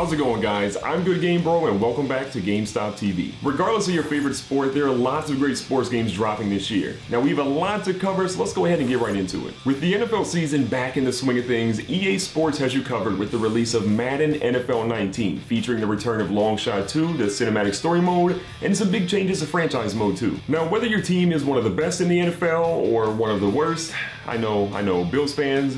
How's it going, guys? I'm GoodGameBro and welcome back to GameStop TV. Regardless of your favorite sport, there are lots of great sports games dropping this year. Now we have a lot to cover, so let's go ahead and get right into it. With the NFL season back in the swing of things, EA Sports has you covered with the release of Madden NFL 19, featuring the return of Long Shot 2, the cinematic story mode, and some big changes to franchise mode too. Now whether your team is one of the best in the NFL or one of the worst, I know, Bills fans,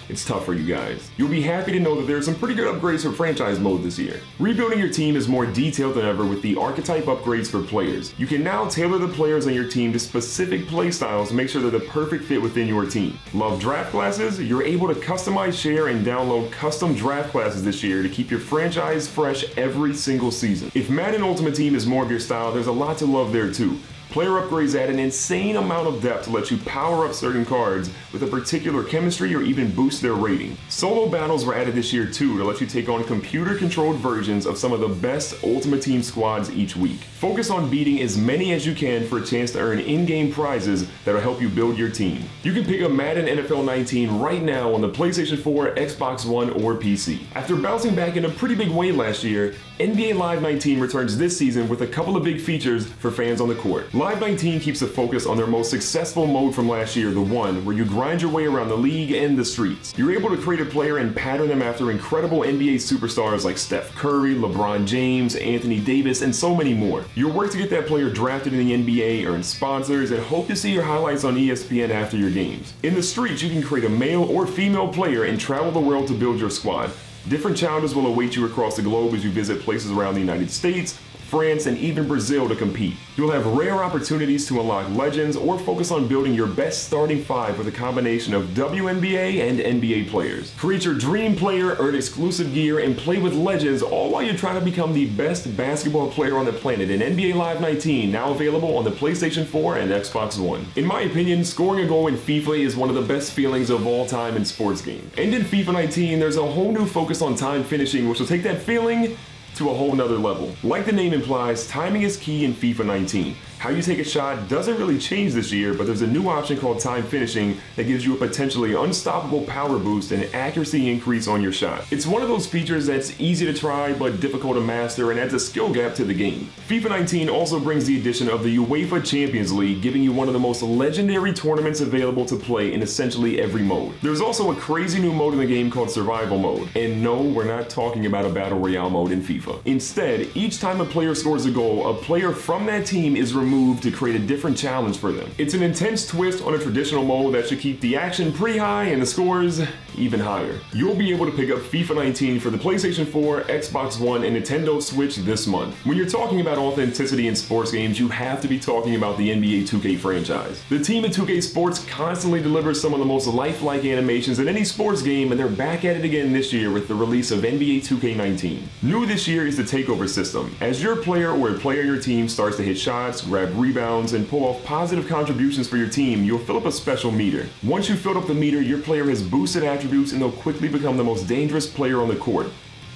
it's tough for you guys. You'll be happy to know that there are some pretty good upgrades for franchise mode this year. Rebuilding your team is more detailed than ever with the archetype upgrades for players. You can now tailor the players on your team to specific play styles to make sure they're the perfect fit within your team. Love draft classes? You're able to customize, share, and download custom draft classes this year to keep your franchise fresh every single season. If Madden Ultimate Team is more of your style, there's a lot to love there too. Player upgrades add an insane amount of depth to let you power up certain cards with a particular chemistry or even boost their rating. Solo battles were added this year too to let you take on computer-controlled versions of some of the best Ultimate Team squads each week. Focus on beating as many as you can for a chance to earn in-game prizes that'll help you build your team. You can pick up Madden NFL 19 right now on the PlayStation 4, Xbox One, or PC. After bouncing back in a pretty big way last year, NBA Live 19 returns this season with a couple of big features for fans on the court. Live 19 keeps the focus on their most successful mode from last year, the one where you grind your way around the league and the streets. You're able to create a player and pattern them after incredible NBA superstars like Steph Curry, LeBron James, Anthony Davis, and so many more. You'll work to get that player drafted in the NBA, earn sponsors, and hope to see your highlights on ESPN after your games. In the streets, you can create a male or female player and travel the world to build your squad. Different challenges will await you across the globe as you visit places around the United States, France, and even Brazil to compete. You'll have rare opportunities to unlock legends or focus on building your best starting five with a combination of WNBA and NBA players. Create your dream player, earn exclusive gear, and play with legends, all while you try to become the best basketball player on the planet in NBA Live 19, now available on the PlayStation 4 and Xbox One. In my opinion, scoring a goal in FIFA is one of the best feelings of all time in sports games. And in FIFA 19, there's a whole new focus on time finishing, which will take that feeling to a whole nother level. Like the name implies, timing is key in FIFA 19. How you take a shot doesn't really change this year, but there's a new option called time finishing that gives you a potentially unstoppable power boost and accuracy increase on your shot. It's one of those features that's easy to try but difficult to master and adds a skill gap to the game. FIFA 19 also brings the addition of the UEFA Champions League, giving you one of the most legendary tournaments available to play in essentially every mode. There's also a crazy new mode in the game called Survival Mode. And no, we're not talking about a Battle Royale mode in FIFA. Instead, each time a player scores a goal, a player from that team is removed to create a different challenge for them. It's an intense twist on a traditional mode that should keep the action pretty high and the scores even higher. You'll be able to pick up FIFA 19 for the PlayStation 4, Xbox One, and Nintendo Switch this month. When you're talking about authenticity in sports games, you have to be talking about the NBA 2K franchise. The team at 2K Sports constantly delivers some of the most lifelike animations in any sports game, and they're back at it again this year with the release of NBA 2K19. New this year is the takeover system. As your player or a player on your team starts to hit shots, grab rebounds, and pull off positive contributions for your team, you'll fill up a special meter. Once you've filled up the meter, your player has boosted attributes and they'll quickly become the most dangerous player on the court.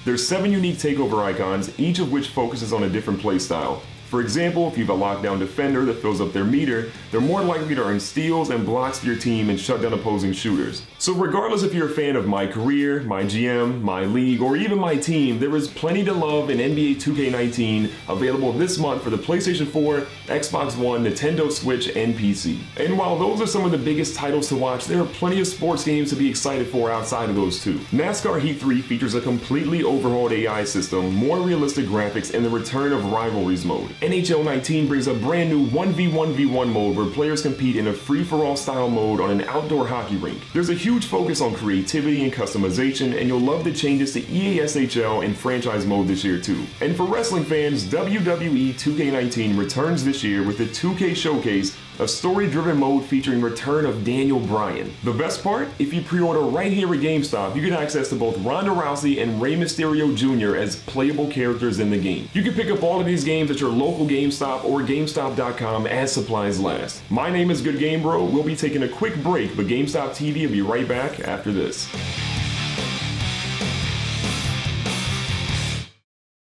There's 7 unique takeover icons, each of which focuses on a different play style. For example, if you have a lockdown defender that fills up their meter, they're more likely to earn steals and blocks for your team and shut down opposing shooters. So regardless if you're a fan of My Career, My GM, My League, or even My Team, there is plenty to love in NBA 2K19, available this month for the PlayStation 4, Xbox One, Nintendo Switch, and PC. And while those are some of the biggest titles to watch, there are plenty of sports games to be excited for outside of those too. NASCAR Heat 3 features a completely overhauled AI system, more realistic graphics, and the return of Rivalries mode. NHL 19 brings a brand new 1v1v1 mode where players compete in a free-for-all style mode on an outdoor hockey rink. There's a huge focus on creativity and customization, and you'll love the changes to EASHL and franchise mode this year too. And for wrestling fans, WWE 2K19 returns this year with the 2K Showcase, a story-driven mode featuring return of Daniel Bryan. The best part? If you pre-order right here at GameStop, you get access to both Ronda Rousey and Rey Mysterio Jr. as playable characters in the game. You can pick up all of these games at your local GameStop or GameStop.com as supplies last. My name is GoodGameBro. We'll be taking a quick break, but GameStop TV will be right back after this.